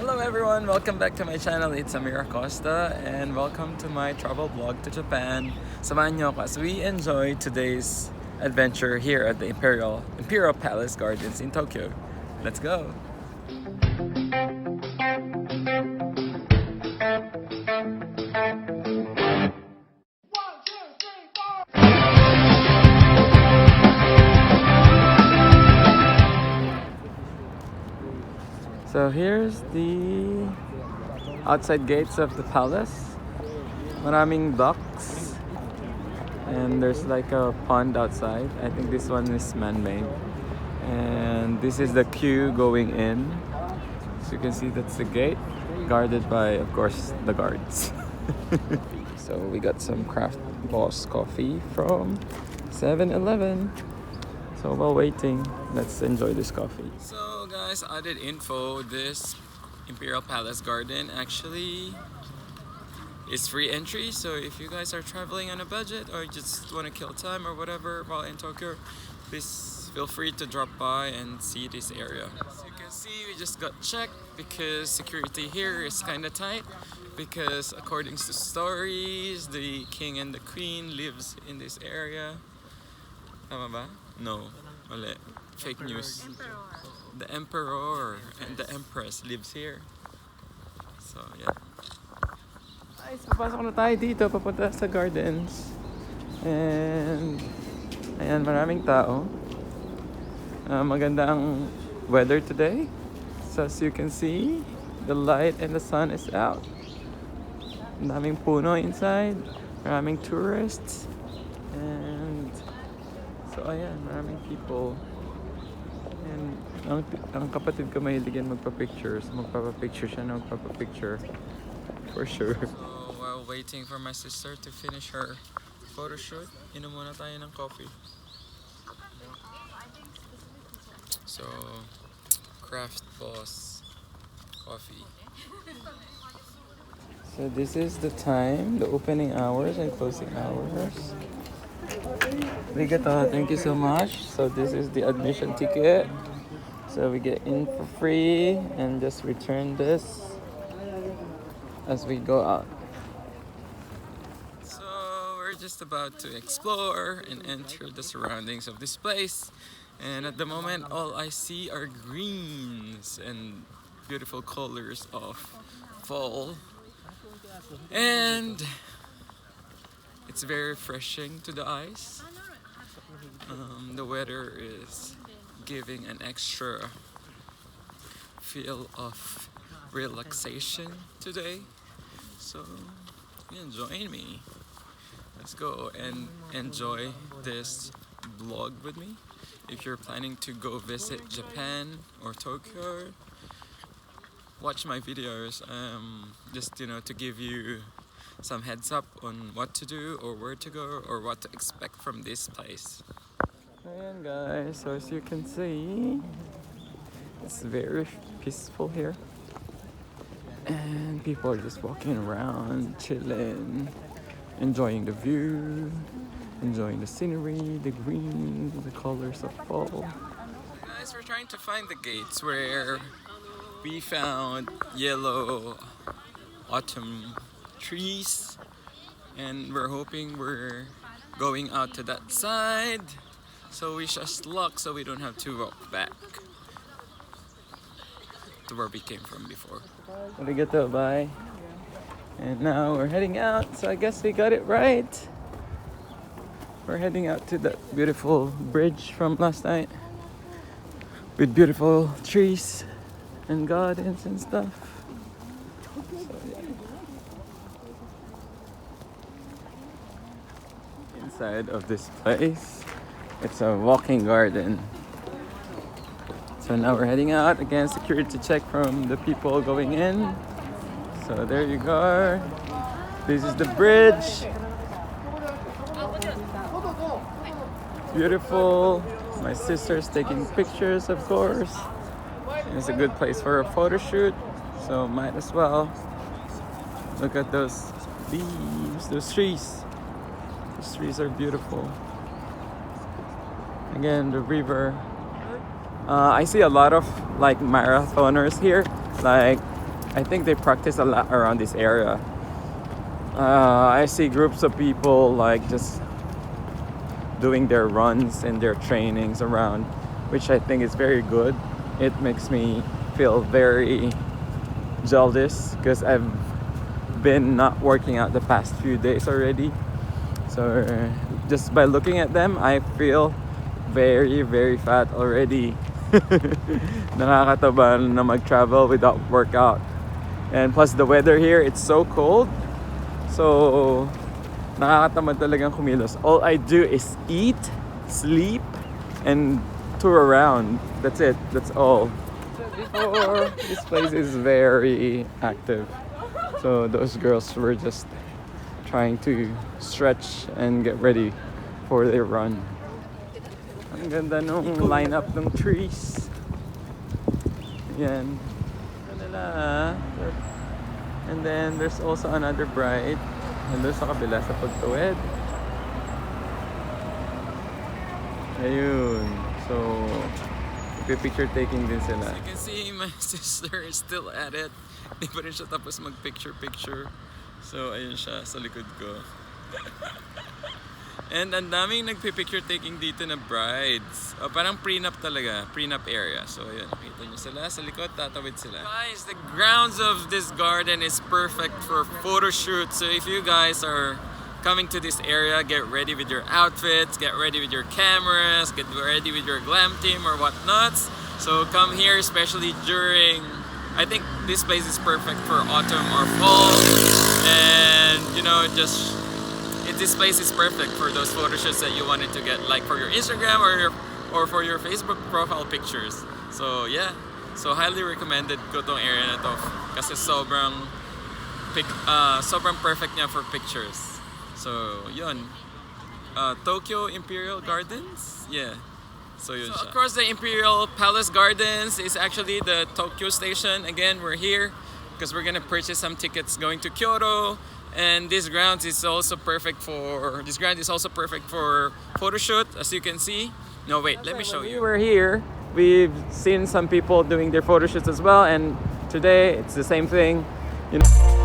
Hello everyone, welcome back to my channel. It's Amir Acosta and welcome to my travel vlog to Japan. Samahan niyo ako as we enjoy today's adventure here at the Imperial Palace Gardens in Tokyo. Let's go! So here's the outside gates of the palace. Maraming ducks. And there's like a pond outside. I think this one is man-made. And this is the queue going in. So you can see that's the gate, guarded by, of course, the guards. So we got some Craft Boss coffee from 7-Eleven. So while waiting, let's enjoy this coffee. So guys, added info, this Imperial Palace Garden actually is free entry. So if you guys are traveling on a budget or just want to kill time or whatever while in Tokyo, please feel free to drop by and see this area. As you can see, we just got checked because security here is kind of tight. Because according to stories, the king and the queen lives in this area. Tama ba? No, mali. Fake news. The Emperor and the Empress lives here. So, yeah. Guys, papasok na tayo dito, papunta sa gardens. And, ayan, maraming tao. Maganda ang weather today. So, as you can see, the light and the sun is out. Ang daming puno inside. Maraming tourists. And, so ayan, maraming people. And ang kapatid ko mahilig yan magpa-picture. So magpapa-picture siya na magpapa-picture. For sure. So while waiting for my sister to finish her photo shoot, inom muna tayo ng coffee. So, Craft Boss coffee. So this is the time, the opening hours and closing hours. Arigato, thank you so much. So this is the admission ticket. So we get in for free and just return this as we go out. So we're just about to explore and enter the surroundings of this place. And at the moment, all I see are greens and beautiful colors of fall. And it's very refreshing to the eyes. The weather is giving an extra feel of relaxation today. So, join me. Let's go and enjoy this vlog with me. If you're planning to go visit Japan or Tokyo, watch my videos. Just to give you some heads up on what to do or where to go or what to expect from this place. Ayan guys, so as you can see, it's very peaceful here. And people are just walking around, chilling, enjoying the view, enjoying the scenery, the green, the colors of fall. Guys, we're trying to find the gates where we found yellow autumn trees, and we're hoping we're going out to that side. So wish us luck so we don't have to walk back to where we came from before. Arigato, bye. And now we're heading out, so I guess we got it right. We're heading out to that beautiful bridge from last night with beautiful trees and gardens and stuff. So, yeah. Inside of this place, it's a walking garden. So now we're heading out. Again, security check from the people going in. So there you go. This is the bridge. Beautiful. My sister's taking pictures, of course. And it's a good place for a photo shoot. So might as well. Look at those leaves, those trees. Those trees are beautiful. Again, the river. I see a lot of like marathoners here, like I think they practice a lot around this area. I see groups of people like just doing their runs and their trainings around, which I think is very good. It makes me feel very jealous because I've been not working out the past few days already. So just by looking at them, I feel very, very fat already. Nakakataba na mag-travel without workout. And plus the weather here, it's so cold. So nakakatamad talagang kumilos. All I do is eat, sleep, and tour around. That's it. That's all. Before, this place is very active. So those girls were just trying to stretch and get ready for their run. Ang ganda nung lineup ng trees. Yan. And then there's also another bride. Nandun sa kabila sa pagtawid. Ayun. So, picture taking din sila. As you can see, my sister is still at it. Di pa rin siya tapos mag-picture. So, ayun siya sa likod ko. And ang daming nagpipicture taking dito na brides. Parang prenup talaga. Prenup area. So, ayun. Nakita nyo sila. Sa likod, tatawid sila. Guys, the grounds of this garden is perfect for photo shoot. So, if you guys are coming to this area, get ready with your outfits, get ready with your cameras, get ready with your glam team or whatnots. So, come here, especially during... I think this place is perfect for autumn or fall. And, you know, just... This place is perfect for those photo shoots that you wanted to get, like for your Instagram or for your Facebook profile pictures. So yeah, so highly recommended ko tong area na to kasi sobrang perfect niya for pictures. So yun, Tokyo Imperial Gardens, yeah. So yun siya. Across the Imperial Palace Gardens is actually the Tokyo station. Again, we're here because we're gonna purchase some tickets going to Kyoto. And this ground is also perfect for photo shoot, as you can see. No, wait, let me show you. We're here. We've seen some people doing their photo shoots as well, and today it's the same thing. You know.